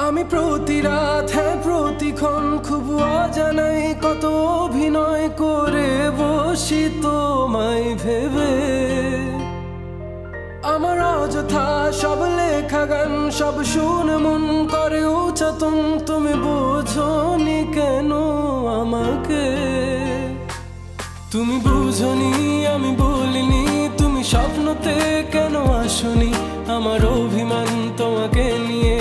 আমি প্রতি রাত প্রতিক্ষণ খুব অজানাই কত অভিনয় করে বসি তোমায় ভেবে। আমার অযথা সব লেখা গান সব শুনে মন করে উচ্চাতন, তুমি বোঝনি কেন আমাকে? তুমি বুঝনি আমি বলিনি, তুমি স্বপ্নতে কেন আসনি? আমার অভিমান তোমাকে নিয়ে